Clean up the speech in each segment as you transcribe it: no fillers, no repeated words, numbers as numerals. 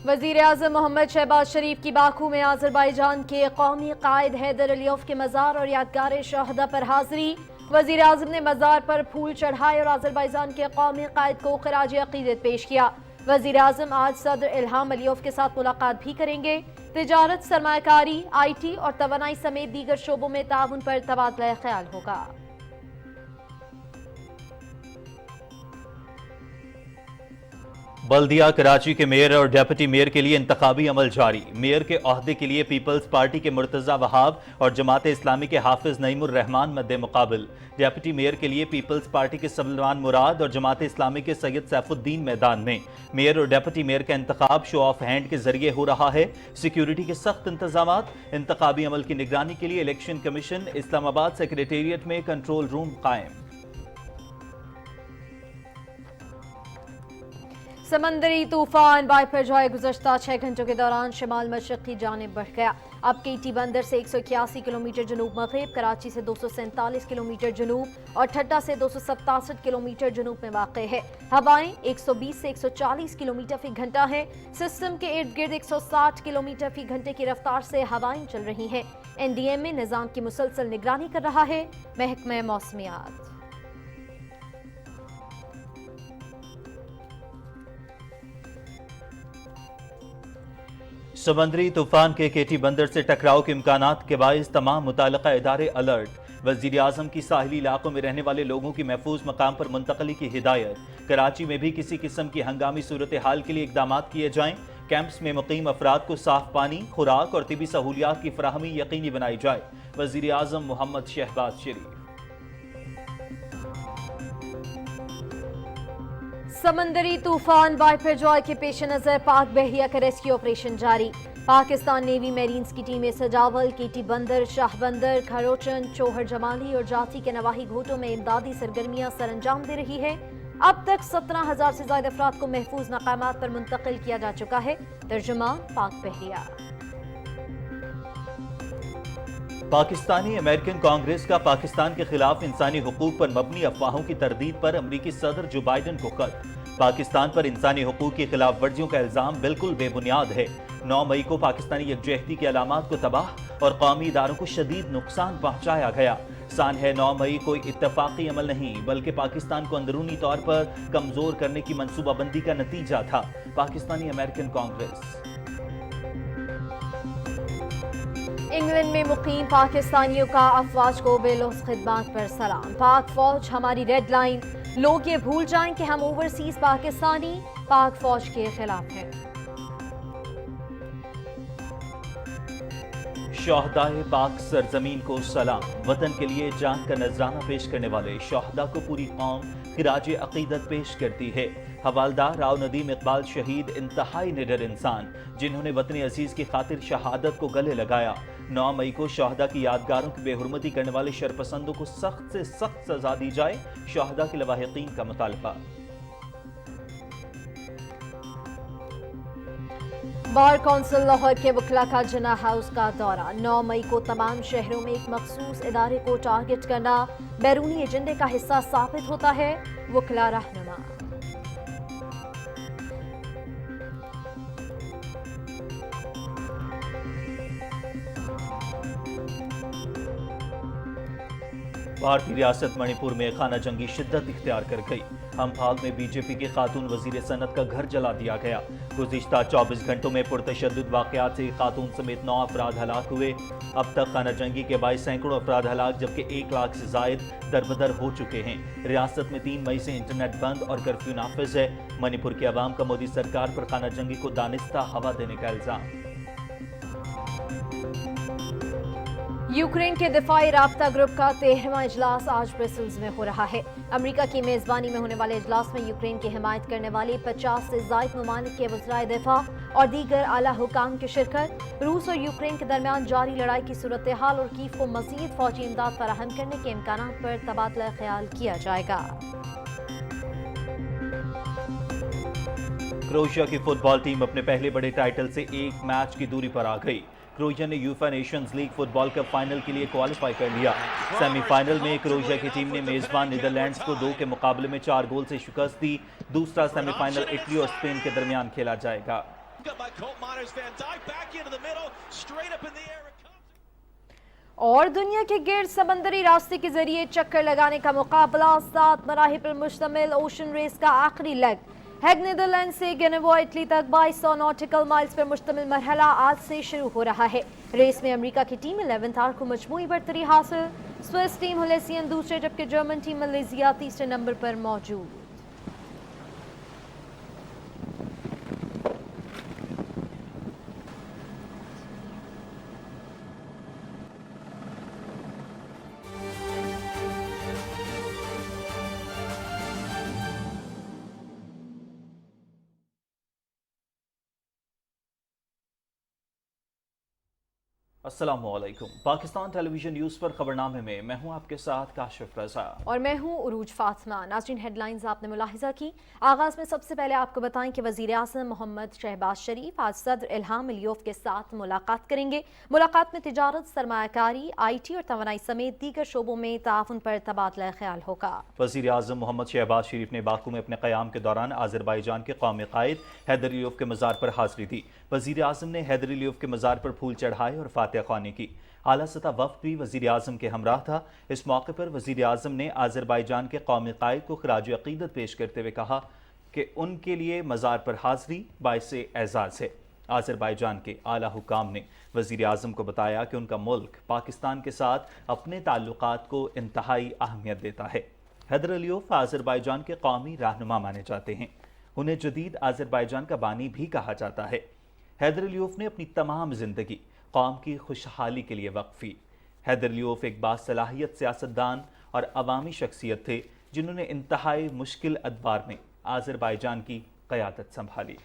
وزیر اعظم محمد شہباز شریف کی باکو میں آذربائیجان کے قومی قائد حیدر علیوف کے مزار اور یادگار شہداء پر حاضری۔ وزیر اعظم نے مزار پر پھول چڑھائے اور آذربائیجان کے قومی قائد کو خراج عقیدت پیش کیا۔ وزیر اعظم آج صدر الہام علیوف کے ساتھ ملاقات بھی کریں گے۔ تجارت، سرمایہ کاری، آئی ٹی اور توانائی سمیت دیگر شعبوں میں تعاون پر تبادلہ خیال ہوگا۔ بلدیہ کراچی کے میئر اور ڈیپٹی میئر کے لیے انتخابی عمل جاری۔ میئر کے عہدے کے لیے پیپلز پارٹی کے مرتضی وہاب اور جماعت اسلامی کے حافظ نعیم الرحمان مد مقابل۔ ڈیپٹی میئر کے لیے پیپلز پارٹی کے سلمان مراد اور جماعت اسلامی کے سید سیف الدین میدان میں۔ میئر اور ڈیپٹی میئر کا انتخاب شو آف ہینڈ کے ذریعے ہو رہا ہے۔ سیکیورٹی کے سخت انتظامات۔ انتخابی عمل کی نگرانی کے لیے الیکشن کمیشن اسلام آباد سیکریٹریٹ میں کنٹرول روم قائم۔ سمندری طوفان وائپر جوائے گزشتہ 6 گھنٹوں کے دوران شمال مشرق کی جانب بڑھ گیا۔ اب کیٹی بندر سے 181 کلومیٹر جنوب مغرب، کراچی سے 247 کلومیٹر جنوب اور ٹھٹہ سے 267 کلومیٹر جنوب میں واقع ہے۔ ہوائیں 120 سے 140 کلومیٹر فی گھنٹہ ہیں۔ سسٹم کے ارد گرد 160 کلومیٹر فی گھنٹے کی رفتار سے ہوائیں چل رہی ہیں۔ این ڈی ایم میں نظام کی مسلسل نگرانی کر رہا ہے محکمہ موسمیات۔ سمندری طوفان کے کیٹی بندر سے ٹکراؤ کے امکانات کے باعث تمام متعلقہ ادارے الرٹ۔ وزیر اعظم کی ساحلی علاقوں میں رہنے والے لوگوں کی محفوظ مقام پر منتقلی کی ہدایت۔ کراچی میں بھی کسی قسم کی ہنگامی صورتحال کے لیے اقدامات کیے جائیں۔ کیمپس میں مقیم افراد کو صاف پانی، خوراک اور طبی سہولیات کی فراہمی یقینی بنائی جائے۔ وزیر اعظم محمد شہباز شریف۔ سمندری طوفان وائپر جوائے کے پیش نظر پاک بحریہ کا ریسکیو آپریشن جاری۔ پاکستان نیوی میرینز کی ٹیمیں سجاول، کیٹی بندر، شاہ بندر، کھروچن، چوہر جمالی اور جاتی کے نواحی گھوٹوں میں امدادی سرگرمیاں سر انجام دے رہی ہے۔ اب تک 17,000 سے زائد افراد کو محفوظ مقامات پر منتقل کیا جا چکا ہے۔ ترجمان پاک بحریہ۔ پاکستانی امریکن کانگریس کا پاکستان کے خلاف انسانی حقوق پر مبنی افواہوں کی تردید پر امریکی صدر جو بائیڈن کو خط۔ پاکستان پر انسانی حقوق کی خلاف ورزیوں کا الزام بالکل بے بنیاد ہے۔ 9 مئی کو پاکستانی یکجہتی کی علامات کو تباہ اور قومی اداروں کو شدید نقصان پہنچایا گیا۔ سان ہے 9 مئی کوئی اتفاقی عمل نہیں بلکہ پاکستان کو اندرونی طور پر کمزور کرنے کی منصوبہ بندی کا نتیجہ تھا۔ پاکستانی امریکن کانگریس۔ انگلینڈ میں مقیم پاکستانیوں کا افواج کو بے لوث خدمات پر سلام۔ پاک فوج ہماری ریڈ لائن، لوگ یہ بھول جائیں کہ ہم اوورسیز پاکستانی پاک فوج کے خلاف ہیں۔ شہدائے پاک سرزمین کو سلام۔ وطن کے لیے جان کا نذرانہ پیش کرنے والے شہداء کو پوری قوم خراج عقیدت پیش کرتی ہے۔ حوالدار راؤ ندیم اقبال شہید انتہائی نڈر انسان جنہوں نے وطن عزیز کی خاطر شہادت کو گلے لگایا۔ 9 مئی کو شہداء کی یادگاروں کی بے حرمتی کرنے والے شرپسندوں کو سخت سے سخت سزا دی جائے، شہداء کے لواحقین کا مطالبہ۔ بار کونسل لاہور کے وکلاء کا جناح ہاؤس کا دورہ۔ 9 مئی کو تمام شہروں میں ایک مخصوص ادارے کو ٹارگٹ کرنا بیرونی ایجنڈے کا حصہ ثابت ہوتا ہے، وکلاء رہنما۔ بھارتی ریاست منی پور میں خانہ جنگی شدت اختیار کر گئی۔ امپھال میں بی جے پی کے خاتون وزیر صنعت کا گھر جلا دیا گیا۔ گزشتہ 24 گھنٹوں میں پرتشدد واقعات سے خاتون سمیت 9 افراد ہلاک ہوئے۔ اب تک خانہ جنگی کے باعث سینکڑوں افراد ہلاک جبکہ 1 لاکھ سے زائد دربدر ہو چکے ہیں۔ ریاست میں 3 مئی سے انٹرنیٹ بند اور کرفیو نافذ ہے۔ منی پور کے عوام کا مودی سرکار پر خانہ جنگی کو دانستہ ہوا دینے کا الزام۔ یوکرین کے دفاعی رابطہ گروپ کا 13واں اجلاس آج برسلز میں ہو رہا ہے۔ امریکہ کی میزبانی میں ہونے والے اجلاس میں یوکرین کی حمایت کرنے والی 50 سے زائد ممالک کے وزرائے دفاع اور دیگر اعلیٰ حکام کی شرکت۔ روس اور یوکرین کے درمیان جاری لڑائی کی صورتحال اور کیف کو مزید فوجی امداد فراہم کرنے کے امکانات پر تبادلہ خیال کیا جائے گا۔ کروشیا کی فٹ بال ٹیم اپنے پہلے بڑے ٹائٹل سے 1 میچ کی دوری پر آ گئی۔ کروشیا نے یوفا نیشنز لیگ فٹ بال کپ فائنل کے لیے کوالیفائی کر لیا۔ سیمی فائنل میں کروشیا کی ٹیم نے میزبان نیدرلینڈز کو 2 کے مقابلے میں 4 گول سے شکست دی۔ دوسرا سیمی فائنل اٹلی اور اسپین کے درمیان کھیلا جائے گا۔ Bunga by Colt Myers. Van Dyke back into the middle, straight up in the air. اور دنیا کے گرد سمندری راستے کے ذریعے چکر لگانے کا مقابلہ 7 مراحل پر مشتمل اوشن ریس کا آخری لیگ ہیگ نیدرلینڈ سے گینیوا اٹلی تک 2200 ناٹیکل مائلز پر مشتمل مرحلہ آج سے شروع ہو رہا ہے۔ ریس میں امریکہ کی ٹیم 11 آر کو مجموعی برتری حاصل، سوئس ٹیم ہلیسین دوسرے جبکہ جرمن ٹیم ملیزیا تیسرے نمبر پر موجود۔ السلام علیکم، پاکستان ٹیلی ویژن نیوز پر خبرنامے میں میں ہوں آپ کے ساتھ کاشف رضا اور میں ہوں عروج فاطمہ۔ ناظرین، ہیڈ لائنز آپ نے ملاحظہ کی۔ آغاز میں سب سے پہلے آپ کو بتائیں کہ وزیر اعظم محمد شہباز شریف آج صدر الہام علیوف کے ساتھ ملاقات کریں گے۔ ملاقات میں تجارت، سرمایہ کاری، آئی ٹی اور توانائی سمیت دیگر شعبوں میں تعاون پر تبادلہ خیال ہوگا۔ وزیر اعظم محمد شہباز شریف نے باکو میں اپنے قیام کے دوران آذربائیجان کے قومی قائد حیدر علیوف کے مزار پر حاضری دی۔ وزیر اعظم نے حیدر علیوف کے مزار پر پھول چڑھائے اور فاتحہ خوانی کی۔ اعلیٰ سطح وفد بھی وزیر اعظم کے ہمراہ تھا۔ اس موقع پر وزیر اعظم نے آذربائیجان کے قومی قائد کو خراج عقیدت پیش کرتے ہوئے کہا کہ ان کے لیے مزار پر حاضری باعث اعزاز ہے۔ آذربائیجان کے اعلیٰ حکام نے وزیر اعظم کو بتایا کہ ان کا ملک پاکستان کے ساتھ اپنے تعلقات کو انتہائی اہمیت دیتا ہے۔ حیدر علیوف آذربائیجان کے قومی رہنما مانے جاتے ہیں۔ انہیں جدید آذربائیجان کا بانی بھی کہا جاتا ہے۔ حیدر علیوف نے اپنی تمام زندگی قوم کی خوشحالی کے لیے وقفی۔ حیدر علیوف ایک باصلاحیت سیاستدان اور عوامی شخصیت تھے جنہوں نے انتہائی مشکل ادوار میں آذربائیجان کی قیادت سنبھالی۔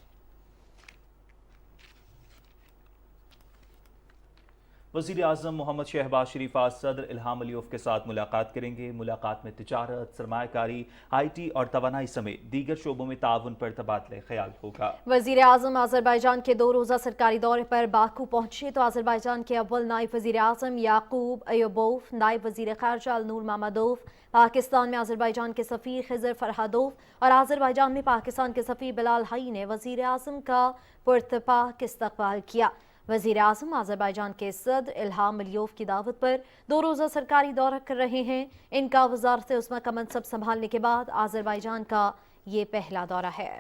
وزیر اعظم محمد شہباز شریف آج صدر الہام علیوف کے ساتھ ملاقات کریں گے۔ ملاقات میں تجارت، سرمایہ کاری، آئی ٹی اور توانائی سمیت دیگر شعبوں میں تعاون پر تبادلہ خیال ہوگا۔ وزیر اعظم آذربائیجان کے 2 روزہ سرکاری دورے پر باکو پہنچے تو آذربائیجان کے اول نائب وزیر اعظم یعقوب ایوبوف، نائب وزیر خارجہ النور محمدوف، پاکستان میں آذربائیجان کے سفیر خضر فرہادوف اور آذربائیجان میں پاکستان کے سفیر بلال حی نے وزیر اعظم کا پرتپاک استقبال کیا۔ وزیر اعظم آذربائیجان کے صدر الہام علیوف کی دعوت پر 2 روزہ سرکاری دورہ کر رہے ہیں۔ ان کا وزارت عظمیٰ کا منصب سنبھالنے کے بعد آذربائیجان کا یہ پہلا دورہ ہے۔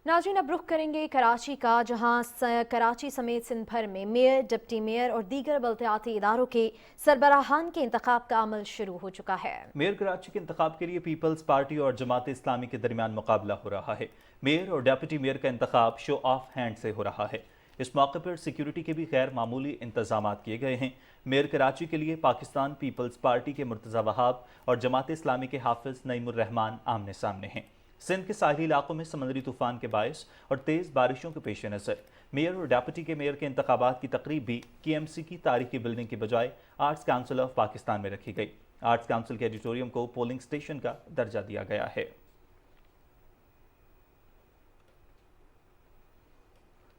ناظرین، اب رخ کریں گے کراچی کا، جہاں کراچی سمیت سندھ بھر میں میئر، ڈپٹی میئر اور دیگر بلدیاتی اداروں کے سربراہان کے انتخاب کا عمل شروع ہو چکا ہے۔ میئر کراچی کے انتخاب کے لیے پیپلز پارٹی اور جماعت اسلامی کے درمیان مقابلہ ہو رہا ہے۔ میئر اور ڈپٹی میئر کا انتخاب شو آف ہینڈ سے ہو رہا ہے۔ اس موقع پر سیکیورٹی کے بھی غیر معمولی انتظامات کیے گئے ہیں۔ میئر کراچی کے لیے پاکستان پیپلز پارٹی کے مرتضی وہاب اور جماعت اسلامی کے حافظ نعیم الرحمان آمنے سامنے ہیں۔ سندھ کے ساحلی علاقوں میں سمندری طوفان کے باعث اور تیز بارشوں کے پیش نظر میئر اور ڈیپٹی کے میئر کے انتخابات کی تقریب بھی کی ایم سی کی تاریخی بلڈنگ کی بجائے آرٹس کونسل آف پاکستان میں رکھی گئی۔ آرٹس کونسل کے ایڈیٹوریم کو پولنگ سٹیشن کا درجہ دیا گیا ہے۔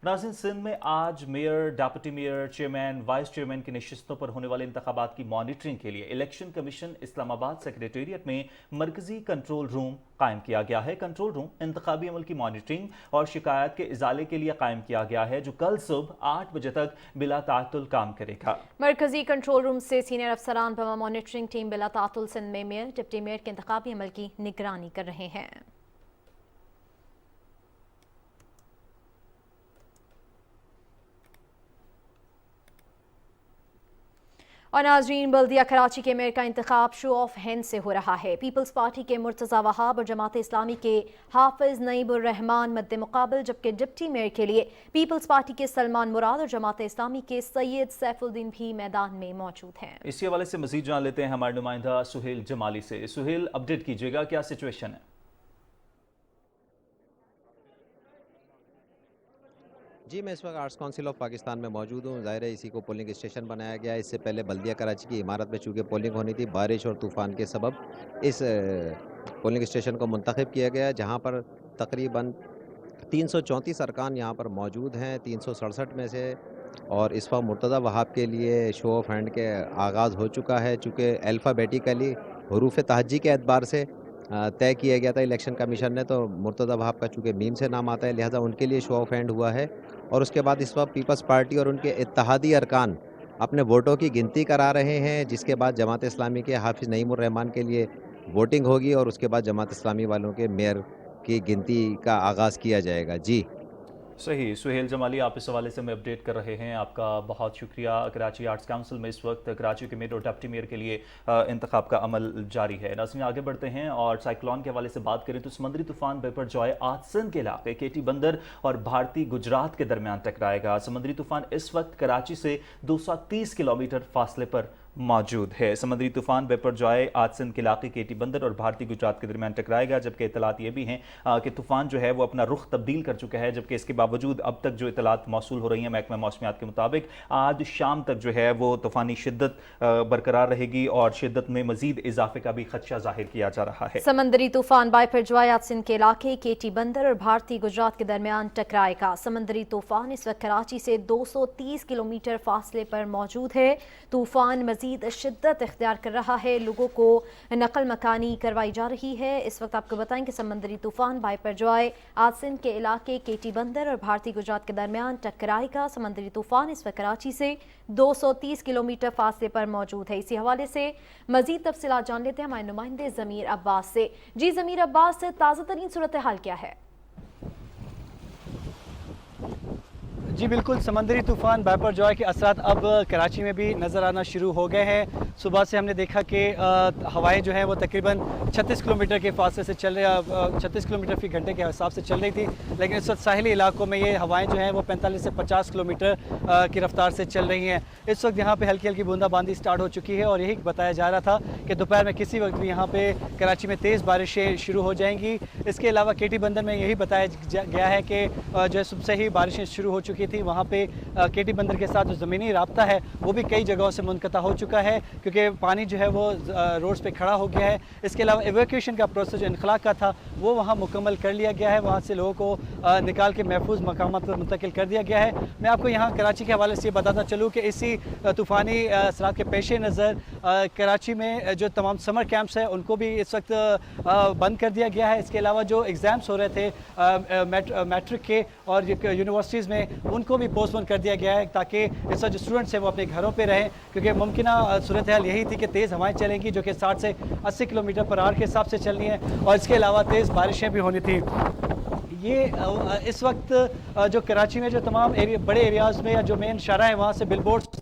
ناظرین، سندھ میں آج mayor, deputy mayor, chairman, vice chairman کی نشستوں پر ہونے والے انتخابات کی مانیٹرنگ کے لیے الیکشن کمیشن اسلام آباد سیکریٹریٹ میں مرکزی کنٹرول روم قائم کیا گیا ہے۔ کنٹرول روم انتخابی عمل کی مانیٹرنگ اور شکایات کے ازالے کے لیے قائم کیا گیا ہے، جو کل صبح 8 بجے تک بلا تعطل کام کرے گا۔ مرکزی کنٹرول روم سے سینئر افسران بما مانیٹرنگ ٹیم بلا تعطل سندھ میں میئر، ڈپٹی میئر کے انتخابی عمل کی نگرانی کر رہے ہیں۔ اور ناظرین، بلدیہ کراچی کے میئر کا انتخاب شو آف ہینڈ سے ہو رہا ہے۔ پیپلز پارٹی کے مرتضی وہاب اور جماعت اسلامی کے حافظ نعیم الرحمان مد مقابل، جبکہ ڈپٹی میئر کے لیے پیپلز پارٹی کے سلمان مراد اور جماعت اسلامی کے سید سیف الدین بھی میدان میں موجود ہیں۔ اسی حوالے سے مزید جان لیتے ہیں ہمارے نمائندہ سہیل جمالی سے۔ سہیل، اپڈیٹ کیجیے گا، کیا سچویشن ہے؟ جی، میں اس وقت آرٹس کونسل آف پاکستان میں موجود ہوں۔ ظاہر ہے اسی کو پولنگ اسٹیشن بنایا گیا ہے۔ اس سے پہلے بلدیہ کراچی کی عمارت میں چونکہ پولنگ ہونی تھی، بارش اور طوفان کے سبب اس پولنگ اسٹیشن کو منتخب کیا گیا، جہاں پر تقریباً 334 ارکان یہاں پر موجود ہیں 367 میں سے، اور اس وقت مرتضیٰ وہاب کے لیے شو آف ہینڈ کے آغاز ہو چکا ہے، چونکہ الفابیٹیکلی حروف تہجی کے اعتبار سے طے کیا گیا تھا الیکشن کمیشن نے، تو مرتضیٰ وہاب کا چونکہ میم سے نام آتا ہے لہٰذا ان کے لیے شو آف ہینڈ ہوا ہے، اور اس کے بعد اس وقت پیپلز پارٹی اور ان کے اتحادی ارکان اپنے ووٹوں کی گنتی کرا رہے ہیں، جس کے بعد جماعت اسلامی کے حافظ نعیم الرحمان کے لیے ووٹنگ ہوگی، اور اس کے بعد جماعت اسلامی والوں کے میئر کی گنتی کا آغاز کیا جائے گا۔ جی صحیح، سہیل جمالی آپ اس حوالے سے ہمیں اپڈیٹ کر رہے ہیں، آپ کا بہت شکریہ۔ کراچی آرٹس کونسل میں اس وقت کراچی کے میئر اور ڈپٹی میئر کے لیے انتخاب کا عمل جاری ہے۔ ناظرین آگے بڑھتے ہیں اور سائیکلون کے حوالے سے بات کریں تو سمندری طوفان بیپر جوائے آج سندھ کے علاقے کیٹی بندر اور بھارتی گجرات کے درمیان ٹکرائے گا۔ سمندری طوفان اس وقت کراچی سے 230 کلومیٹر فاصلے پر موجود ہے۔ سمندری طوفان بیپر جوائے آج سندھ کے علاقے کیٹی بندر اور بھارتی گجرات کے درمیان ٹکرائے گا، جبکہ اطلاعات یہ بھی ہیں کہ طوفان جو ہے وہ اپنا رخ تبدیل کر چکا ہے، جبکہ اس کے باوجود اب تک جو اطلاعات موصول ہو رہی ہیں محکمہ موسمیات کے مطابق آج شام تک جو ہے وہ طوفانی شدت برقرار رہے گی اور شدت میں مزید اضافے کا بھی خدشہ ظاہر کیا جا رہا ہے۔ سمندری طوفان بائپر جوائے آج سندھ کے علاقے کیٹی بندر اور بھارتی گجرات کے درمیان ٹکرائے گا۔ سمندری طوفان اس وقت کراچی سے 230 کلومیٹر فاصلے پر موجود ہے۔ طوفان مزید شدت اختیار کر رہا ہے، لوگوں کو نقل مکانی کروائی جا رہی ہے۔ اس وقت آپ کو بتائیں کہ سمندری طوفان بائپر جوائے آج سندھ کے علاقے کیٹی بندر اور بھارتی گجرات کے درمیان ٹکرائے گا۔ سمندری طوفان اس وقت کراچی سے 230 کلومیٹر فاصلے پر موجود ہے۔ اسی حوالے سے مزید تفصیلات جان لیتے ہیں ہمارے نمائندے ضمیر عباس سے۔ جی ضمیر عباس، تازہ ترین صورتحال کیا ہے؟ جی بالکل، سمندری طوفان بائپر جوائے کے اثرات اب کراچی میں بھی نظر آنا شروع ہو گئے ہیں۔ صبح سے ہم نے دیکھا کہ ہوائیں جو ہیں وہ تقریباً 36 کلومیٹر کے فاصلے سے چل رہی 36 کلومیٹر فی گھنٹے کے حساب سے چل رہی تھی، لیکن اس وقت ساحلی علاقوں میں یہ ہوائیں جو ہیں وہ 45 سے 50 کلومیٹر کی رفتار سے چل رہی ہیں۔ اس وقت یہاں پہ ہلکی ہلکی بوندا باندی سٹارٹ ہو چکی ہے، اور یہی بتایا جا رہا تھا کہ دوپہر میں کسی وقت بھی یہاں پہ کراچی میں تیز بارشیں شروع ہو جائیں گی۔ اس کے علاوہ کیٹی بندر میں یہی بتایا گیا ہے کہ جو ہے صبح سے ہی بارشیں شروع ہو چکی تھی، وہاں پہ کیٹی بندر کے ساتھ جو زمینی رابطہ ہے وہ بھی کئی جگہوں سے منقطع ہو چکا ہے، کیونکہ پانی جو ہے وہ روڈز پہ کھڑا ہو گیا ہے۔ اس کے علاوہ ایویکویشن کا پروسیس جو انخلا کا تھا وہ وہاں مکمل کر لیا گیا ہے، وہاں سے لوگوں کو نکال کے محفوظ مقامات پر منتقل کر دیا گیا ہے۔ میں آپ کو یہاں کراچی کے حوالے سے یہ بتاتا چلوں کہ اسی طوفانی اثرات کے پیش نظر کراچی میں جو تمام سمر کیمپس ہیں ان کو بھی اس وقت بند کر دیا گیا ہے۔ اس کے علاوہ جو ایگزامس ہو رہے تھے میٹرک کے اور یونیورسٹیز میں ان کو بھی پوسٹ پون کر دیا گیا ہے، تاکہ اس وقت جو اسٹوڈنٹس ہیں وہ اپنے گھروں پہ رہیں، کیونکہ ممکنہ صورتحال یہی تھی کہ تیز ہوائیں چلیں گی جو کہ 60 سے 80 کلومیٹر پر آور کے حساب سے چلنی ہے، اور اس کے علاوہ تیز بارشیں بھی ہونی تھیں۔ یہ اس وقت جو کراچی میں جو تمام بڑے ایریاز میں یا جو مین شارع ہیں وہاں سے بل بورڈز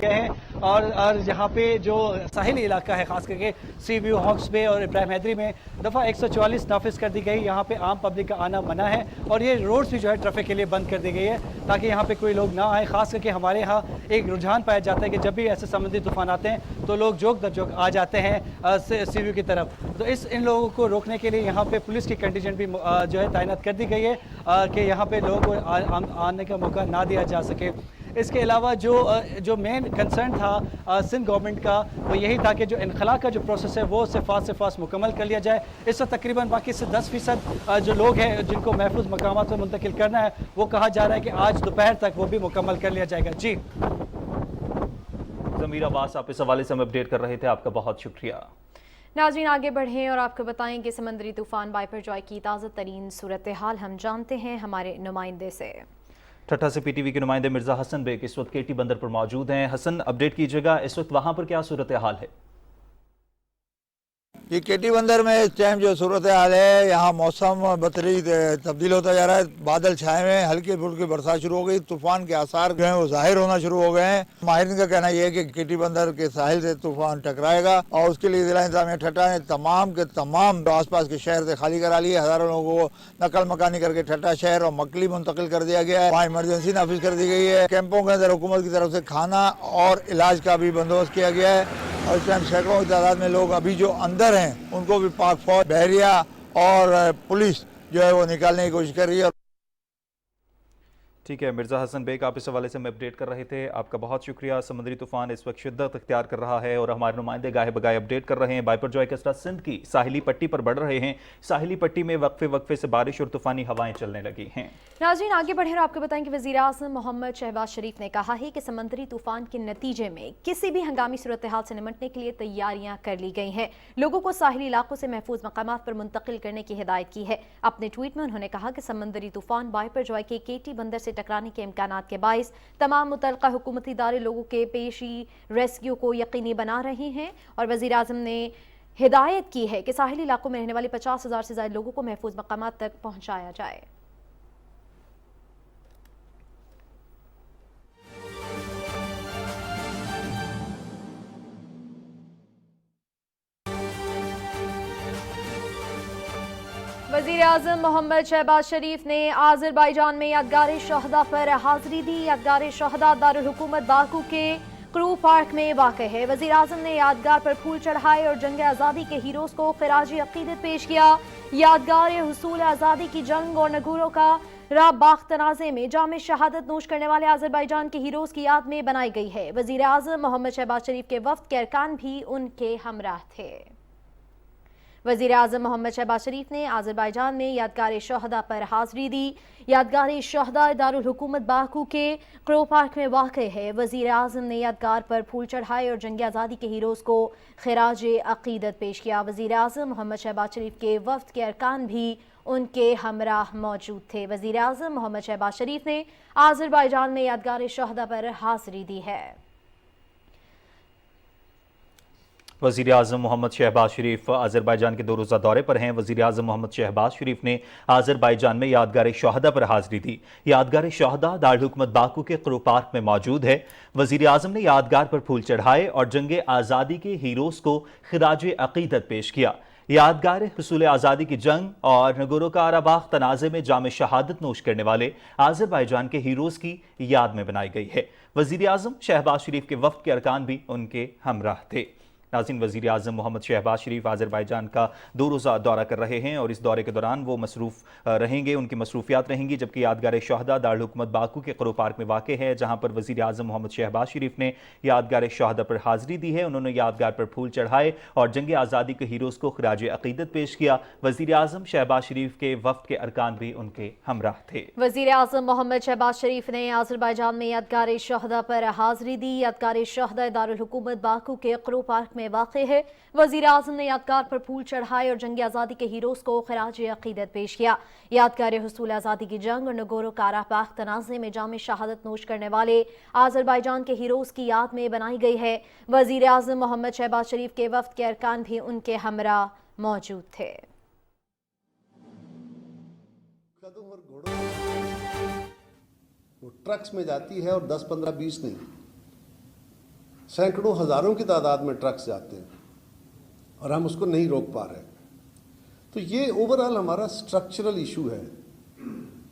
گئے ہیں، اور یہاں پہ جو ساحلی علاقہ ہے خاص کر کے سی ویو، ہاکس بے اور ابراہیم حیدری میں دفعہ 144 نافذ کر دی گئی۔ یہاں پہ عام پبلک کا آنا منع ہے، اور یہ روڈز بھی جو ہے ٹریفک کے لیے بند کر دی گئی ہے تاکہ یہاں پہ کوئی لوگ نہ آئیں۔ خاص کر کے ہمارے یہاں ایک رجحان پایا جاتا ہے کہ جب بھی ایسے سمندری طوفان آتے ہیں تو لوگ جوک در جوک آ جاتے ہیں سی ویو کی طرف، تو ان لوگوں کو روکنے کے لیے یہاں پہ پولیس کی کنٹیجنٹ بھی جو ہے تعینات کر دی گئی ہے کہ یہاں پہ لوگوں کو آنے کا موقع نہ دیا جا سکے۔ اس کے علاوہ جو مین کنسرن تھا سندھ گورنمنٹ کا وہ یہی تھا کہ جو انخلا کا جو پروسیس ہے وہ سے فاسٹ مکمل کر لیا جائے۔ اس وقت تقریباً باقی سے 10% جو لوگ ہیں جن کو محفوظ مقامات پر منتقل کرنا ہے وہ کہا جا رہا ہے کہ آج دوپہر تک وہ بھی مکمل کر لیا جائے گا۔ جی ضمیر عباس آپ اس حوالے سے ہمیں اپڈیٹ کر رہے تھے، آپ کا بہت شکریہ۔ ناظرین آگے بڑھیں اور آپ کو بتائیں کہ سمندری طوفان بائپر جوائے کی تازہ ترین صورتحال ہم جانتے ہیں ہمارے نمائندے سے۔ ٹھٹھا سے پی ٹی وی کے نمائندے مرزا حسن بیگ اس وقت کیٹی بندر پر موجود ہیں۔ حسن، اپڈیٹ کیجیے گا اس وقت وہاں پر کیا صورتحال ہے؟ یہ کیٹی بندر میں اس ٹائم جو صورتحال ہے، یہاں موسم بتدریج تبدیل ہوتا جا رہا ہے، بادل چھائے ہوئے ہیں، ہلکی پھلکی برسات شروع ہو گئی، طوفان کے آثار جو ہیں وہ ظاہر ہونا شروع ہو گئے ہیں۔ ماہرین کا کہنا یہ ہے کہ کیٹی بندر کے ساحل سے طوفان ٹکرائے گا، اور اس کے لیے ضلع انتظامیہ ٹھٹھا نے تمام کے تمام آس پاس کے شہر سے خالی کرا لیے، ہزاروں لوگوں کو نقل مکانی کر کے ٹھٹھا شہر اور مکلی منتقل کر دیا گیا ہے۔ وہاں ایمرجنسی نافذ کر دی گئی ہے، کیمپوں کے اندر حکومت کی طرف سے کھانا اور علاج کا بھی بندوبست کیا گیا ہے، اور اس ٹائم سینکڑوں کی تعداد میں لوگ ابھی جو اندر ہیں ان کو بھی پاک فوج، بحریہ اور پولیس جو ہے وہ نکالنے کی کوشش کر رہی ہے۔ ٹھیک ہے مرزا حسن بیگ، آپ اس حوالے سے ہمیں اپڈیٹ کر رہے تھے، آپ کا بہت شکریہ۔ سمندری طوفان اس وقت شدت اختیار کر رہا ہے اور ہمارے نمائندے گاہے بگاہے اپڈیٹ کر رہے ہیں۔ بائپر جوائے کے اثرات سندھ کی ساحلی پٹی پر بڑھ رہے ہیں، ساحلی پٹی میں وقفے سے بارش اور طوفانی ہوائیں چلنے لگی ہیں۔ ناظرین آگے بڑھیں اور آپ کو بتائیں کہ وزیر اعظم محمد شہباز شریف نے کہا ہے کہ سمندری طوفان کے نتیجے میں کسی بھی ہنگامی صورتحال سے نمٹنے کے لیے تیاریاں کر لی گئی ہیں، لوگوں کو ساحلی علاقوں سے محفوظ مقامات پر منتقل کرنے کی ہدایت کی ہے۔ اپنے ٹویٹ میں انہوں نے کہا کہ سمندری طوفان بائپر جوائے کے کیٹی بندر سے ٹکرانے کے امکانات کے باعث تمام متعلقہ حکومتی ادارے لوگوں کے پیشی ریسکیو کو یقینی بنا رہے ہیں، اور وزیر اعظم نے ہدایت کی ہے کہ ساحلی علاقوں میں رہنے والے 50,000 سے زائد لوگوں کو محفوظ مقامات تک پہنچایا جائے۔ وزیر اعظم محمد شہباز شریف نے آذربائیجان میں یادگار شہداء پر حاضری دی۔ یادگار شہداء دارالحکومت باکو کے کرو پارک میں واقع ہے۔ وزیر اعظم نے یادگار پر پھول چڑھائے اور جنگ آزادی کے ہیروز کو خراج عقیدت پیش کیا۔ یادگار حصول آزادی کی جنگ اور نگورو کا راہ باغ تنازع میں جام شہادت نوش کرنے والے آذربائیجان کے ہیروز کی یاد میں بنائی گئی ہے۔ وزیر اعظم محمد شہباز شریف کے وفد کے ارکان بھی ان کے ہمراہ تھے۔ وزیر اعظم محمد شہباز شریف نے آذربائیجان میں یادگار شہداء پر حاضری دی۔ یادگار شہداء دارالحکومت باکو کے کرو پارک میں واقع ہے۔ وزیر اعظم نے یادگار پر پھول چڑھائے اور جنگ آزادی کے ہیروز کو خراج عقیدت پیش کیا۔ وزیر اعظم محمد شہباز شریف کے وفد کے ارکان بھی ان کے ہمراہ موجود تھے۔ وزیر اعظم محمد شہباز شریف نے آذربائیجان میں یادگار شہداء پر حاضری دی ہے۔ وزیر اعظم محمد شہباز شریف آذربائیجان کے 2 روزہ دورے پر ہیں۔ وزیر اعظم محمد شہباز شریف نے آذربائیجان میں یادگار شہداء پر حاضری دی۔ یادگار شہداء دارالحکومت باکو کے کرو پارک میں موجود ہے۔ وزیر اعظم نے یادگار پر پھول چڑھائے اور جنگ آزادی کے ہیروز کو خراج عقیدت پیش کیا۔ یادگار حصول آزادی کی جنگ اور نگورو کاراباخ تنازع میں جام شہادت نوش کرنے والے آذربائیجان کے ہیروز کی یاد میں بنائی گئی ہے۔ وزیر اعظم شہباز شریف کے وفد کے ارکان بھی ان کے ہمراہ تھے۔ ناظرین وزیر اعظم محمد شہباز شریف آذربائیجان کا 2 روزہ دورہ کر رہے ہیں اور اس دورے کے دوران وہ مصروف رہیں گے، ان کی مصروفیات رہیں گی، جبکہ یادگار شہداء دارالحکومت باکو کے کرو پارک میں واقع ہے جہاں پر وزیر اعظم محمد شہباز شریف نے یادگار شہداء پر حاضری دی ہے۔ انہوں نے یادگار پر پھول چڑھائے اور جنگ آزادی کے ہیروز کو خراج عقیدت پیش کیا۔ وزیر اعظم شہباز شریف کے وفد کے ارکان بھی ان کے ہمراہ تھے۔ وزیر اعظم محمد شہباز شریف نے آذربائیجان میں یادگار شہداء پر حاضری دی۔ یادگار شہداء دارالحکومت باکو کے کرو پارک میں واقع ہے۔ وزیر اعظم نے یادگار پر پھول چڑھائے اور جنگ آزادی کے ہیروز کو خراج عقیدت پیش کیا۔ یادگار حصول آزادی کی جنگ اور نگورو کاراباخ تنازع میں جام شہادت نوش کرنے والے آذربائیجان کے ہیروز کی یاد میں بنائی گئی ہے۔ وزیر اعظم محمد شہباز شریف کے وفد کے ارکان بھی ان کے ہمراہ موجود تھے۔ وہ ٹرکس میں جاتی ہے اور 10 15 20 نہیں، سینکڑوں ہزاروں کی تعداد میں ٹرکس جاتے ہیں اور ہم اس کو نہیں روک پا رہے۔ تو یہ اوورآل ہمارا سٹرکچرل ایشو ہے۔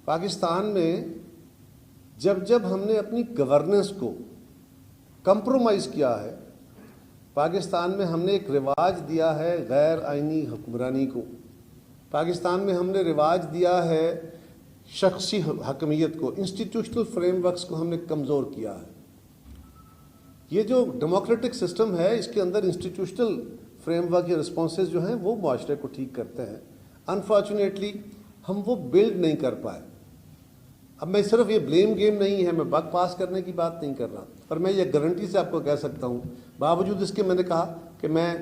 پاکستان میں جب ہم نے اپنی گورننس کو کمپرومائز کیا ہے، پاکستان میں ہم نے ایک رواج دیا ہے غیر آئینی حکمرانی کو، پاکستان میں ہم نے رواج دیا ہے شخصی حکمیت کو، انسٹیٹیوشنل فریم ورکس کو ہم نے کمزور کیا ہے۔ یہ جو ڈیموکریٹک سسٹم ہے اس کے اندر انسٹیٹیوشنل فریم ورک یا رسپانسز جو ہیں وہ معاشرے کو ٹھیک کرتے ہیں۔ انفارچونیٹلی ہم وہ بلڈ نہیں کر پائے۔ اب میں صرف یہ بلیم گیم نہیں ہے، میں بگ پاس کرنے کی بات نہیں کر رہا، اور میں یہ گارنٹی سے آپ کو کہہ سکتا ہوں، باوجود اس کے میں نے کہا کہ میں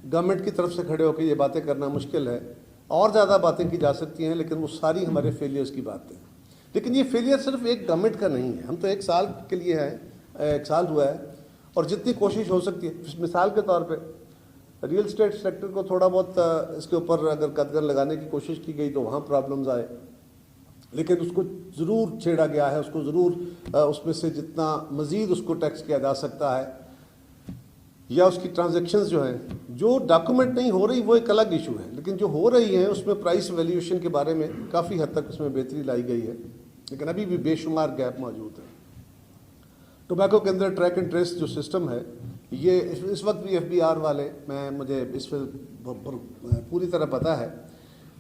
گورنمنٹ کی طرف سے کھڑے ہو کے یہ باتیں کرنا مشکل ہے، اور زیادہ باتیں کی جا سکتی ہیں، لیکن وہ ساری ہمارے فیلیئرز کی باتیں ہیں۔ لیکن یہ فیلیئر صرف ایک گورنمنٹ کا نہیں ہے، ہم تو 1 سال کے لیے ہیں، 1 سال ہوا ہے، اور جتنی کوشش ہو سکتی ہے، مثال کے طور پہ ریئل اسٹیٹ سیکٹر کو تھوڑا بہت اس کے اوپر اگر قدغن لگانے کی کوشش کی گئی تو وہاں پرابلمز آئے، لیکن اس کو ضرور چھیڑا گیا ہے، اس کو ضرور اس میں سے جتنا مزید اس کو ٹیکس کیا جا سکتا ہے، یا اس کی ٹرانزیکشنز جو ہیں جو ڈاکومنٹ نہیں ہو رہی وہ ایک الگ ایشو ہے، لیکن جو ہو رہی ہیں اس میں پرائس ویلیویشن کے بارے میں کافی حد تک اس میں بہتری لائی گئی ہے، لیکن ابھی بھی بے شمار گیپ موجود ہے۔ ٹوبیکو کے اندر ٹریک اینڈ ٹریس جو سسٹم ہے، یہ اس وقت بھی FBR والے، مجھے اس پہ پوری طرح پتہ ہے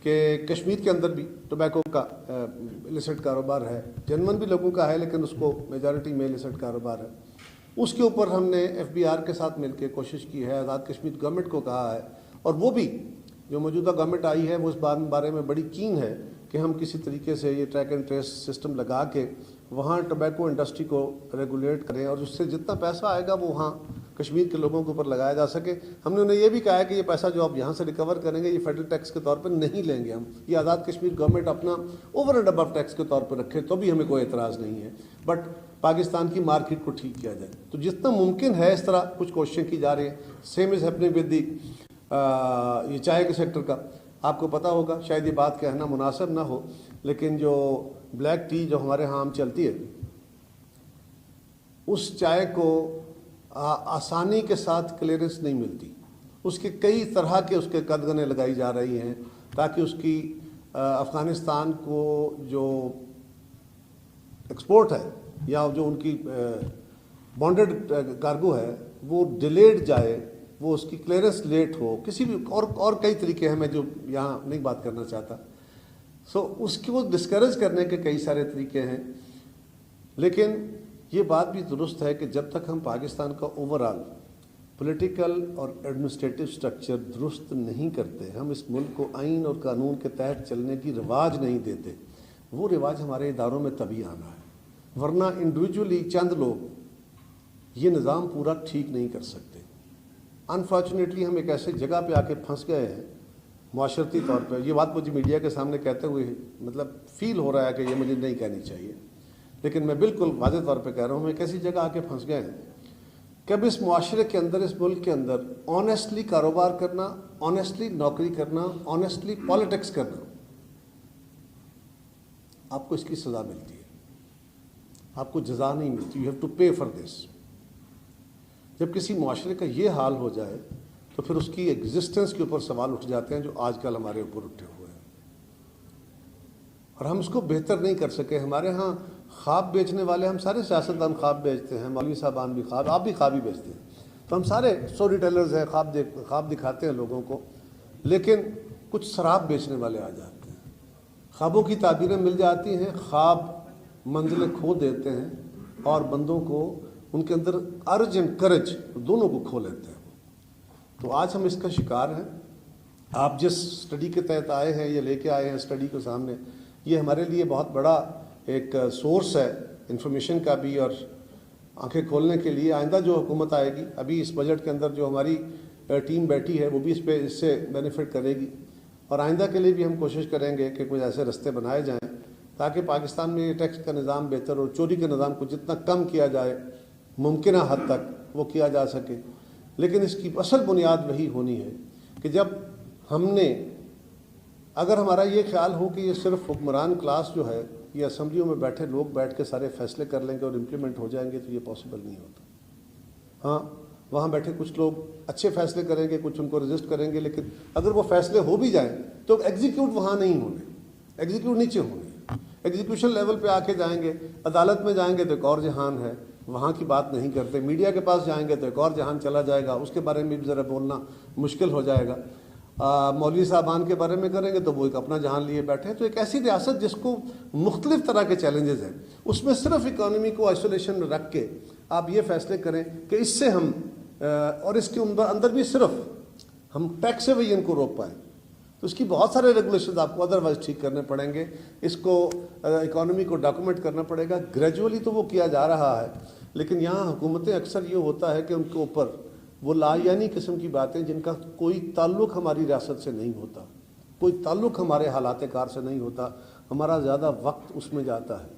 کہ کشمیر کے اندر بھی ٹوبیکو کا illicit کاروبار ہے، جنون بھی لوگوں کا ہے لیکن اس کو میجارٹی میں illicit کاروبار ہے. اس کے اوپر ہم نے FBR کے ساتھ مل کے کوشش کی ہے، آزاد کشمیر گورنمنٹ کو کہا ہے، اور وہ بھی جو موجودہ گورنمنٹ آئی ہے وہ اس بارے میں بڑی کین ہے کہ ہم کسی طریقے سے یہ ٹریک اینڈ ٹریس سسٹم لگا کے وہاں ٹوبیکو انڈسٹری کو ریگولیٹ کریں اور اس سے جتنا پیسہ آئے گا وہ وہاں کشمیر کے لوگوں کے اوپر لگایا جا سکے. ہم نے انہیں یہ بھی کہا ہے کہ یہ پیسہ جو آپ یہاں سے ریکور کریں گے یہ فیڈرل ٹیکس کے طور پر نہیں لیں گے ہم، یہ آزاد کشمیر گورنمنٹ اپنا اوور اینڈ ابو ٹیکس کے طور پر رکھے تو بھی ہمیں کوئی اعتراض نہیں ہے، بٹ پاکستان کی مارکیٹ کو ٹھیک کیا جائے. تو جتنا ممکن ہے اس طرح کچھ کوششیں کی جا رہی ہیں. Same is happening with the یہ چائے کے سیکٹر کا. آپ کو پتہ ہوگا، شاید یہ بات کہنا مناسب نہ ہو، لیکن جو بلیک ٹی جو ہمارے ہاں عام چلتی ہے اس چائے کو آسانی کے ساتھ کلیئرنس نہیں ملتی. اس کے کئی طرح کے اس کے قدغنیں لگائی جا رہی ہیں تاکہ اس کی افغانستان کو جو ایکسپورٹ ہے یا جو ان کی بانڈڈ کارگو ہے وہ ڈیلیڈ جائے، وہ اس کی کلیئرنس لیٹ ہو، کسی بھی اور کئی طریقے ہیں میں جو یہاں نہیں بات کرنا چاہتا. اس کی وہ ڈسکریج کرنے کے کئی سارے طریقے ہیں. لیکن یہ بات بھی درست ہے کہ جب تک ہم پاکستان کا اوور آل پولیٹیکل اور ایڈمنسٹریٹو سٹرکچر درست نہیں کرتے، ہم اس ملک کو آئین اور قانون کے تحت چلنے کی رواج نہیں دیتے، وہ رواج ہمارے اداروں میں تبھی آنا ہے، ورنہ انڈیویجولی چند لوگ یہ نظام پورا ٹھیک نہیں کر سکتے. انفارچونیٹلی ہم ایک ایسے جگہ پہ آ کے پھنس گئے ہیں معاشرتی طور پہ. یہ بات مجھے میڈیا کے سامنے کہتے ہوئے مطلب فیل ہو رہا ہے کہ یہ مجھے نہیں کہنی چاہیے، لیکن میں بالکل واضح طور پہ کہہ رہا ہوں، ہم ایک ایسی جگہ آ کے پھنس گئے ہیں کہ اب اس معاشرے کے اندر، اس ملک کے اندر آنیسٹلی کاروبار کرنا، آنیسٹلی نوکری کرنا، آنیسٹلی پالیٹکس کرنا، آپ کو اس کی سزا ملتی ہے، آپ کو جزا نہیں ملتی. You have to pay for this. جب کسی معاشرے کا یہ حال ہو جائے تو پھر اس کی ایگزسٹنس کے اوپر سوال اٹھ جاتے ہیں جو آج کل ہمارے اوپر اٹھے ہوئے ہیں، اور ہم اس کو بہتر نہیں کر سکے. ہمارے ہاں خواب بیچنے والے، ہم سارے سیاستدان خواب بیچتے ہیں، مولوی صاحبان بھی خواب، آپ بھی خواب ہی بیچتے ہیں، تو ہم سارے اسٹوری ٹیلرز ہیں، خواب دکھاتے ہیں لوگوں کو. لیکن کچھ شراب بیچنے والے آ جاتے ہیں، خوابوں کی تعبیریں مل جاتی ہیں، خواب منزلیں کھو دیتے ہیں اور بندوں کو ان کے اندر ارج اینڈ کرج دونوں کو کھو لیتے ہیں. تو آج ہم اس کا شکار ہیں. آپ جس اسٹڈی کے تحت آئے ہیں، یہ لے کے آئے ہیں اسٹڈی کو سامنے، یہ ہمارے لیے بہت بڑا ایک سورس ہے انفارمیشن کا بھی اور آنکھیں کھولنے کے لیے. آئندہ جو حکومت آئے گی، ابھی اس بجٹ کے اندر جو ہماری ٹیم بیٹھی ہے وہ بھی اس سے بینیفٹ کرے گی، اور آئندہ کے لیے بھی ہم کوشش کریں گے کہ کچھ ایسے رستے بنائے جائیں تاکہ پاکستان میں یہ ٹیکس کا نظام بہتر اور چوری کے نظام کو جتنا کم کیا جائے ممکنہ حد تک وہ کیا جا سکے. لیکن اس کی اصل بنیاد وہی ہونی ہے کہ جب ہم نے، اگر ہمارا یہ خیال ہو کہ یہ صرف حکمران کلاس جو ہے یہ اسمبلیوں میں بیٹھے لوگ بیٹھ کے سارے فیصلے کر لیں گے اور امپلیمنٹ ہو جائیں گے، تو یہ پاسبل نہیں ہوتا. ہاں وہاں بیٹھے کچھ لوگ اچھے فیصلے کریں گے، کچھ ان کو رجسٹ کریں گے، لیکن اگر وہ فیصلے ہو بھی جائیں تو ایگزیکیوٹ وہاں نہیں ہونے، ایگزیکیوٹ نیچے ہونے. ایگزیکیوشن لیول پہ آ کے جائیں گے، عدالت میں جائیں گے تو ایک اور جہان ہے، وہاں کی بات نہیں کرتے. میڈیا کے پاس جائیں گے تو ایک اور جہان چلا جائے گا، اس کے بارے میں بھی ذرا بولنا مشکل ہو جائے گا. مولوی صاحبان کے بارے میں کریں گے تو وہ ایک اپنا جہان لیے بیٹھے ہیں. تو ایک ایسی ریاست جس کو مختلف طرح کے چیلنجز ہیں، اس میں صرف اکانومی کو آئسولیشن میں رکھ کے آپ یہ فیصلے کریں کہ اس سے ہم اور اس کے اندر بھی صرف ہم ٹیکس ایویژن کو روک پائیں، تو اس کی بہت سارے ریگولیشنز آپ کو ادروائز ٹھیک کرنے پڑیں گے. اس کو اکانومی کو ڈاکومنٹ کرنا پڑے گا. گریجولی تو وہ کیا جا رہا ہے، لیکن یہاں حکومتیں اکثر یہ ہوتا ہے کہ ان کے اوپر وہ لایعنی قسم کی باتیں جن کا کوئی تعلق ہماری ریاست سے نہیں ہوتا، کوئی تعلق ہمارے حالات کار سے نہیں ہوتا، ہمارا زیادہ وقت اس میں جاتا ہے.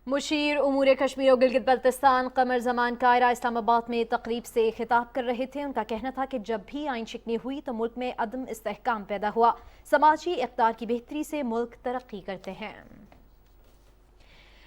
مشیر امور کشمیر و گلگت بلتستان قمر زمان قاہرہ اسلام آباد میں تقریب سے خطاب کر رہے تھے. ان کا کہنا تھا کہ جب بھی آئین شکنی ہوئی تو ملک میں عدم استحکام پیدا ہوا. سماجی اقدار کی بہتری سے ملک ترقی کرتے ہیں.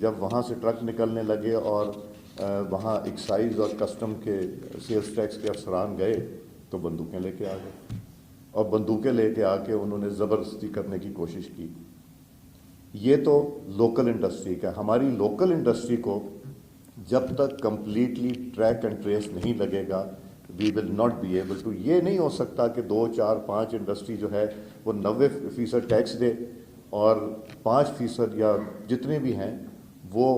جب وہاں سے ٹرک نکلنے لگے اور وہاں ایکسائز اور کسٹم کے سیلز ٹیکس کے افسران گئے تو بندوقیں لے کے آ گئے، اور بندوقیں لے کے آ کے انہوں نے زبردستی کرنے کی کوشش کی۔ یہ تو لوکل انڈسٹری کا، ہماری لوکل انڈسٹری کو جب تک کمپلیٹلی ٹریک اینڈ ٹریس نہیں لگے گا we will not be able to. یہ نہیں ہو سکتا کہ 2 4 5 انڈسٹری جو ہے وہ 90% ٹیکس دے اور 5% یا جتنے بھی ہیں وہ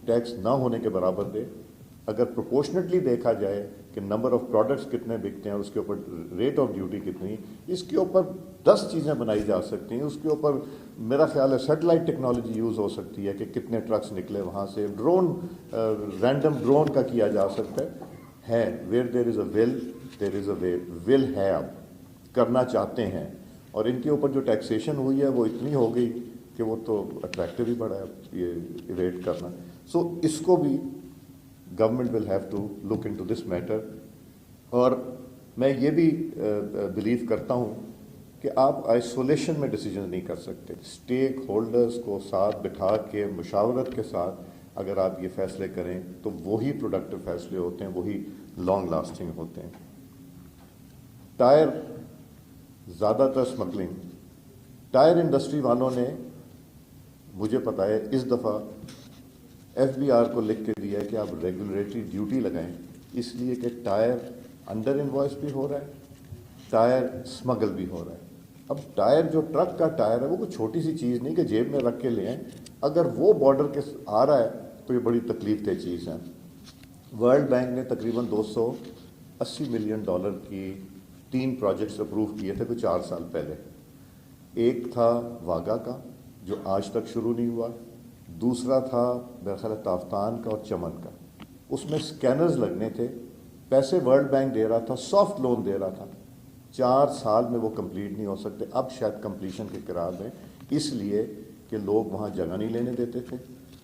ٹیکس نہ ہونے کے برابر دے۔ اگر پروپورشنٹلی دیکھا جائے کہ نمبر آف پروڈکٹس کتنے بکتے ہیں اور اس کے اوپر ریٹ آف ڈیوٹی کتنی، اس کے اوپر 10 چیزیں بنائی جا سکتی ہیں۔ اس کے اوپر میرا خیال ہے سیٹلائٹ ٹیکنالوجی یوز ہو سکتی ہے کہ کتنے ٹرکس نکلے وہاں سے، ڈرون رینڈم ڈرون کا کیا جا سکتا ہے۔ ویئر دیر از اے ول دیر از اے وے، ول ہے، اب کرنا چاہتے ہیں، اور ان کے اوپر جو ٹیکسیشن ہوئی ہے وہ اتنی ہو گئی کہ وہ تو اٹریکٹیو ہی بڑا ہے یہ ایویٹ کرنا۔ سو اس کو بھی government will have to look into this دس میٹر۔ اور میں یہ بھی بلیو کرتا ہوں کہ آپ آئسولیشن میں ڈیسیجن نہیں کر سکتے، اسٹیک ہولڈرز کو ساتھ بٹھا کے مشاورت کے ساتھ اگر آپ یہ فیصلے کریں تو وہی پروڈکٹیو فیصلے ہوتے ہیں، وہی لانگ لاسٹنگ ہوتے ہیں۔ ٹائر، زیادہ تر اسمگلنگ، ٹائر انڈسٹری والوں نے مجھے پتا ہے اس دفعہ FBR کو لکھ کے دیا ہے کہ آپ ریگولیٹری ڈیوٹی لگائیں، اس لیے کہ ٹائر انڈر انوائس بھی ہو رہا ہے، ٹائر اسمگل بھی ہو رہا ہے۔ اب ٹائر جو ٹرک کا ٹائر ہے وہ کوئی چھوٹی سی چیز نہیں کہ جیب میں رکھ کے لے آئیں، اگر وہ بارڈر کے آ رہا ہے تو یہ بڑی تکلیف دہ چیز ہے۔ ورلڈ بینک نے تقریباً $280 ملین کی 3 پروجیکٹس اپروو کیے تھے کوئی 4 سال پہلے۔ ایک تھا واگا کا جو آج تک شروع نہیں ہوا، دوسرا تھا میرا خیال ہے تافتان کا اور چمن کا، اس میں سکینرز لگنے تھے، پیسے ورلڈ بینک دے رہا تھا، سافٹ لون دے رہا تھا، 4 سال میں وہ کمپلیٹ نہیں ہو سکتے۔ اب شاید کمپلیشن کے قرار دیں، اس لیے کہ لوگ وہاں جگہ نہیں لینے دیتے تھے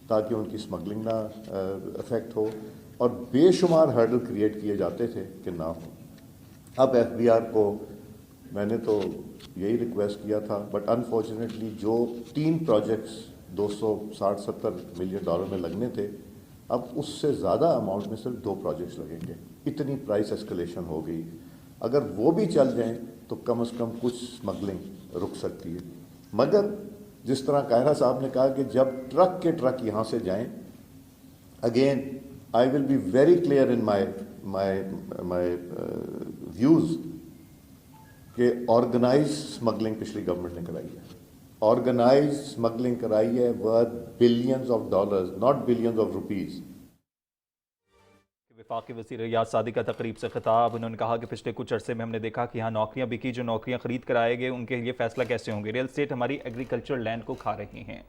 تاکہ ان کی اسمگلنگ نہ افیکٹ ہو، اور بے شمار ہرڈل کریٹ کیے جاتے تھے کہ نہ ہو۔ اب FBR کو میں نے تو یہی ریکویسٹ کیا تھا، بٹ انفارچونیٹلی جو 3 پروجیکٹس $260-70 ملین میں لگنے تھے، اب اس سے زیادہ اماؤنٹ میں صرف 2 پروجیکٹس لگیں گے۔ اتنی پرائس اسکلیشن ہو گئی، اگر وہ بھی چل جائیں تو کم از کم کچھ اسمگلنگ رک سکتی ہے۔ مگر جس طرح قاہرہ صاحب نے کہا کہ جب ٹرک کے ٹرک یہاں سے جائیں، again I will be very clear in my views کہ آرگنائز اسمگلنگ پچھلی گورنمنٹ نے کرائی ہے، آرگنائز اسمگلنگ کرائی ہے worth billions of dollars, not billions of rupees. وفاقی وزیر ریاض صادقہ تقریب سے خطاب، انہوں نے کہا کہ پچھلے کچھ عرصے میں ہم نے دیکھا کہ یہاں نوکریاں بکی، جو نوکریاں خرید کر آئے گئے ان کے لیے فیصلہ کیسے ہوں گے؟ ریل اسٹیٹ ہماری ایگریکلچر لینڈ کو کھا رہی ہیں۔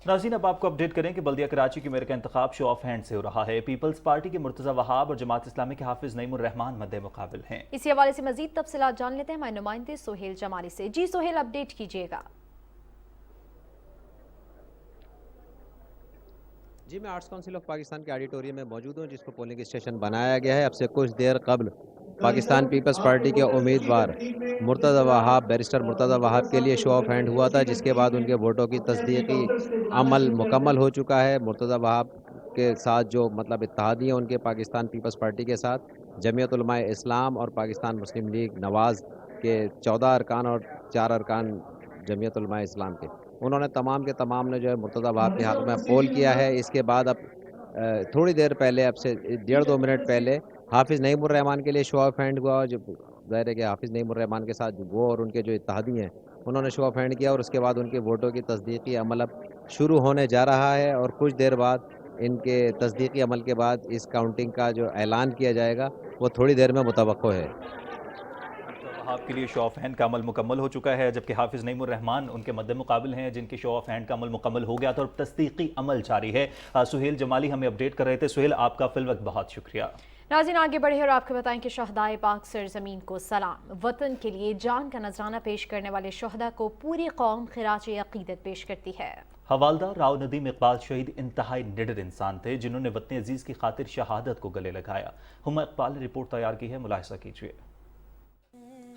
ناظرین، اب آپ کو اپڈیٹ کریں کہ بلدیہ کراچی کی میئر کا انتخاب شو آف ہینڈ سے ہو رہا ہے۔ پیپلز پارٹی کے مرتضی وہاب اور جماعت اسلامی کے حافظ نعیم الرحمان مد مقابل ہیں۔ اسی حوالے سے مزید تفصیلات جان لیتے ہیں ہمارے نمائندے سہیل جمالی سے۔ جی سہیل، اپڈیٹ کیجیے گا۔ جی، میں آرٹس کونسل آف پاکستان کے آڈیٹوریم میں موجود ہوں جس کو پولنگ اسٹیشن بنایا گیا ہے۔ اب سے کچھ دیر قبل پاکستان پیپلز پارٹی کے امیدوار مرتضی وہاب، بیرسٹر مرتضی وہاب کے لیے شو آف ہینڈ ہوا تھا، جس کے بعد ان کے ووٹوں کی تصدیقی عمل مکمل ہو چکا ہے۔ مرتضی وہاب کے ساتھ جو اتحادی ہیں ان کے پاکستان پیپلز پارٹی کے ساتھ جمعیت علماء اسلام اور پاکستان مسلم لیگ نواز کے 14 ارکان اور 4 ارکان جمعیت علماء اسلام کے، انہوں نے تمام کے تمام نے جو ہے مرتضی وہاب کے حق میں پول کیا ہے۔ اس کے بعد اب تھوڑی دیر پہلے، اب سے 1.5-2 منٹ پہلے حافظ نعیم الرحمان کے لیے شو آف ہینڈ ہوا، جو ظاہر ہے کہ حافظ نعیم الرحمان کے ساتھ وہ اور ان کے جو اتحادی ہیں انہوں نے شو آف ہینڈ کیا، اور اس کے بعد ان کے ووٹوں کی تصدیقی عمل اب شروع ہونے جا رہا ہے، اور کچھ دیر بعد ان کے تصدیقی عمل کے بعد اس کاؤنٹنگ کا جو اعلان کیا جائے گا وہ تھوڑی دیر میں متوقع ہے۔ وہاب کے لیے شو آف ہینڈ کا عمل مکمل ہو چکا ہے، جبکہ حافظ نعیم الرحمان ان کے مد مقابل ہیں جن کی شو آف ہینڈ کا عمل مکمل ہو گیا تھا اور تصدیقی عمل جاری ہے۔ سہیل جمالی ہمیں اپڈیٹ کر رہے تھے۔ سہیل، آپ کا فی الوقت بہت شکریہ۔ ناظرین، آگے بڑھے اور آپ کو بتائیں کہ شہدائے پاک سرزمین کو سلام۔ وطن کے لیے جان کا نذرانہ پیش کرنے والے شہداء کو پوری قوم خراج عقیدت پیش کرتی ہے۔ حوالدار راؤ ندیم اقبال شہید انتہائی نڈر انسان تھے جنہوں نے وطن عزیز کی خاطر شہادت کو گلے لگایا۔ ہما اقبال نے رپورٹ تیار کی ہے، ملاحظہ کیجیے۔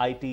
IT,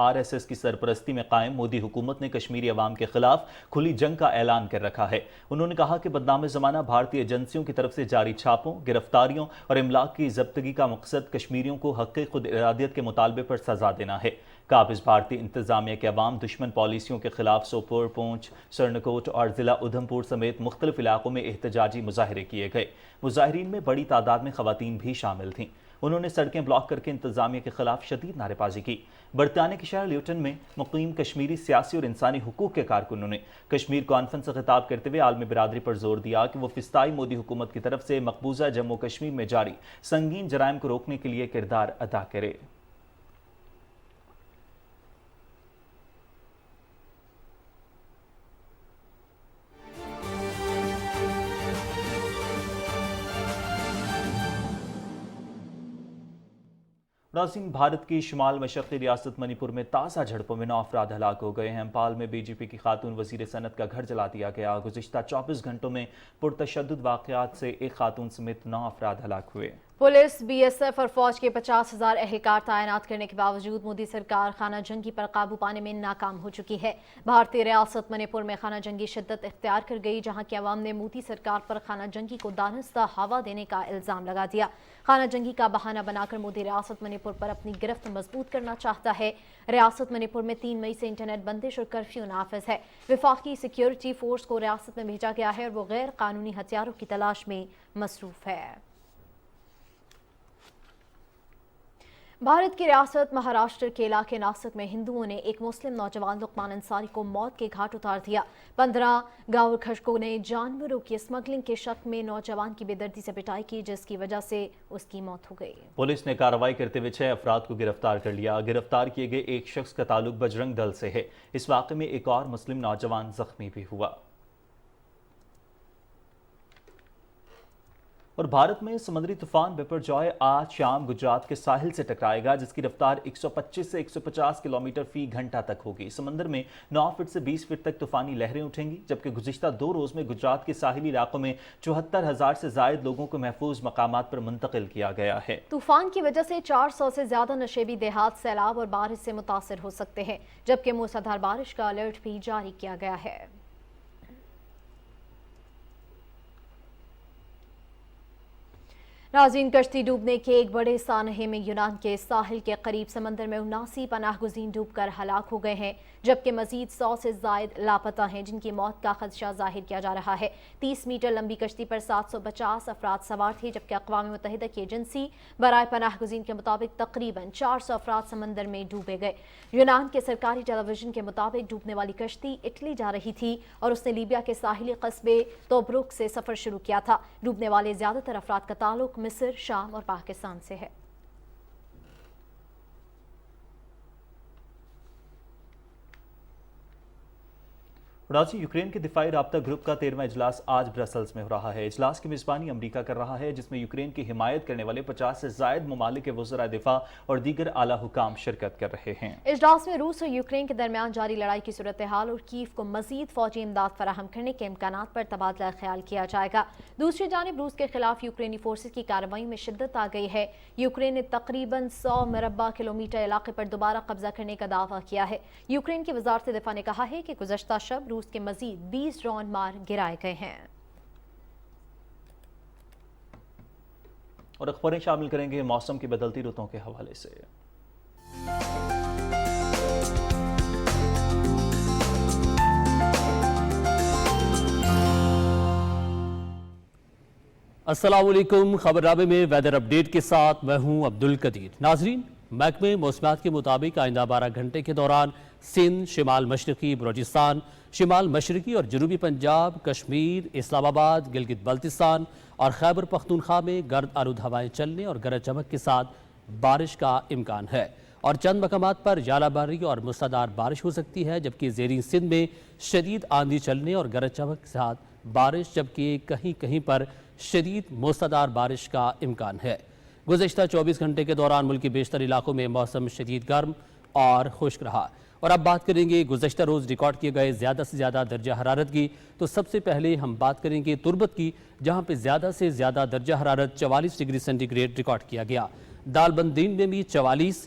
RSS کی سرپرستی میں قائم مودی حکومت نے کشمیری عوام کے خلاف کھلی جنگ کا اعلان کر رکھا ہے۔ انہوں نے کہا کہ بدنام زمانہ بھارتی ایجنسیوں کی طرف سے جاری چھاپوں، گرفتاریوں اور املاک کی ضبطگی کا مقصد کشمیریوں کو حق خود ارادیت کے مطالبے پر سزا دینا ہے۔ قابض بھارتی انتظامیہ کے عوام دشمن پالیسیوں کے خلاف سوپور، پونچھ، سرنکوٹ اور ضلع ادھم پور سمیت مختلف علاقوں میں احتجاجی مظاہرے کیے گئے۔ مظاہرین میں بڑی تعداد میں خواتین بھی شامل تھیں۔ انہوں نے سڑکیں بلاک کر کے انتظامیہ کے خلاف شدید نعرے بازی کی۔ برطانیہ کے شہر لیوٹن میں مقیم کشمیری سیاسی اور انسانی حقوق کے کارکنوں نے کشمیر کانفرنس سے خطاب کرتے ہوئے عالمی برادری پر زور دیا کہ وہ فسطائی مودی حکومت کی طرف سے مقبوضہ جموں کشمیر میں جاری سنگین جرائم کو روکنے کے لیے کردار ادا کرے۔ ناظرین، بھارت کی شمال مشرقی ریاست منی پور میں تازہ جھڑپوں میں 9 افراد ہلاک ہو گئے ہیں۔ امپال میں BJP کی خاتون وزیر صنعت کا گھر جلا دیا گیا۔ گزشتہ 24 گھنٹوں میں پرتشدد واقعات سے ایک خاتون سمیت 9 افراد ہلاک ہوئے۔ پولیس، BSF اور فوج کے 50,000 اہلکار تعینات کرنے کے باوجود مودی سرکار خانہ جنگی پر قابو پانے میں ناکام ہو چکی ہے۔ بھارتی ریاست منی پور میں خانہ جنگی شدت اختیار کر گئی، جہاں کی عوام نے مودی سرکار پر خانہ جنگی کو دانستہ ہوا دینے کا الزام لگا دیا۔ خانہ جنگی کا بہانہ بنا کر مودی ریاست منی پور پر اپنی گرفت مضبوط کرنا چاہتا ہے۔ ریاست منی پور میں 3 مئی سے انٹرنیٹ بندش اور کرفیو نافذ ہے۔ وفاقی سیکیورٹی فورس کو ریاست میں بھیجا گیا ہے اور وہ غیر قانونی ہتھیاروں کی تلاش میں مصروف ہے۔ بھارت کی ریاست مہاراشٹر کے علاقے ناسک میں ہندوؤں نے ایک مسلم نوجوان لقمان انصاری کو موت کے گھاٹ اتار دیا۔ 15 گاؤں خشکوں نے جانوروں کی اسمگلنگ کے شک میں نوجوان کی بے دردی سے پٹائی کی، جس کی وجہ سے اس کی موت ہو گئی۔ پولیس نے کارروائی کرتے ہوئے 6 افراد کو گرفتار کر لیا۔ گرفتار کیے گئے ایک شخص کا تعلق بجرنگ دل سے ہے۔ اس واقعے میں ایک اور مسلم نوجوان زخمی بھی ہوا۔ اور بھارت میں سمندری طوفان بیپر جوائے آج شام گجرات کے ساحل سے ٹکرائے گا، جس کی رفتار 125 سے 150 کلومیٹر فی گھنٹہ تک ہوگی۔ سمندر میں 9 فٹ سے 20 فٹ تک طوفانی لہریں اٹھیں گی، جبکہ گزشتہ 2 روز میں گجرات کے ساحلی علاقوں میں 74,000 سے زائد لوگوں کو محفوظ مقامات پر منتقل کیا گیا ہے۔ طوفان کی وجہ سے 400 سے زیادہ نشیبی دیہات سیلاب اور بارش سے متاثر ہو سکتے ہیں، جبکہ موسلادھار بارش کا الرٹ بھی جاری کیا گیا ہے۔ ناظرین، کشتی ڈوبنے کے ایک بڑے سانحے میں یونان کے ساحل کے قریب سمندر میں 79 پناہ گزین ڈوب کر ہلاک ہو گئے ہیں، جبکہ مزید 100 سے زائد لاپتہ ہیں، جن کی موت کا خدشہ ظاہر کیا جا رہا ہے۔ 30 میٹر لمبی کشتی پر 750 افراد سوار تھے، جبکہ اقوام متحدہ کی ایجنسی برائے پناہ گزین کے مطابق تقریباً 400 افراد سمندر میں ڈوبے گئے۔ یونان کے سرکاری ٹیلی ویژن کے مطابق ڈوبنے والی کشتی اٹلی جا رہی تھی اور اس نے لیبیا کے ساحلی قصبے توبروک سے سفر شروع کیا تھا۔ ڈوبنے والے زیادہ تر افراد کا تعلق مصر، شام اور پاکستان سے ہے۔ یوکرین کے دفاعی رابطہ گروپ کا 13واں اجلاس آج برسلز میں ہو رہا ہے۔ اجلاس کی میزبانی امریکہ کر رہا ہے، جس میں یوکرین کی حمایت کرنے والے 50 سے زائد ممالک کے وزراء دفاع اور دیگر اعلیٰ حکام شرکت کر رہے ہیں۔ اجلاس میں روس اور یوکرین کے درمیان جاری لڑائی کی صورتحال اور کیف کو مزید فوجی امداد فراہم کرنے کے امکانات پر تبادلہ خیال کیا جائے گا۔ دوسری جانب روس کے خلاف یوکرینی فورسز کی کارروائی میں شدت آ گئی ہے۔ یوکرین نے تقریباً 100 مربع کلومیٹر علاقے پر دوبارہ قبضہ کرنے کا دعویٰ کیا ہے۔ یوکرین کی وزارت دفاع نے کہا ہے کہ گزشتہ شب روس کے مزید 20 ڈرون مار گرائے گئے ہیں۔ اور اخباریں شامل کریں گے موسم کی بدلتی رتوں کے حوالے سے۔ السلام علیکم، خبرنامے میں ویدر اپڈیٹ کے ساتھ میں ہوں عبدالقدیر۔ ناظرین، محکمہ موسمیات کے مطابق آئندہ 12 گھنٹے کے دوران سندھ، شمال مشرقی بلوچستان، شمال مشرقی اور جنوبی پنجاب، کشمیر، اسلام آباد، گلگت بلتستان اور خیبر پختونخوا میں گرد آلود ہوائیں چلنے اور گرج چمک کے ساتھ بارش کا امکان ہے، اور چند مقامات پر ژالہ باری اور موسلادھار بارش ہو سکتی ہے، جبکہ زیریں سندھ میں شدید آندھی چلنے اور گرج چمک کے ساتھ بارش، جبکہ کہیں کہیں پر شدید موسلادھار بارش کا امکان ہے۔ گزشتہ 24 گھنٹے کے دوران ملک کے بیشتر علاقوں میں موسم شدید گرم اور خشک رہا۔ اور اب بات کریں گے گزشتہ روز ریکارڈ کیے گئے زیادہ سے زیادہ درجہ حرارت کی، تو سب سے پہلے ہم بات کریں گے تربت کی، جہاں پہ زیادہ سے زیادہ درجہ حرارت 44 ڈگری سینٹی گریڈ ریکارڈ کیا گیا۔ دالبندین میں بھی 44،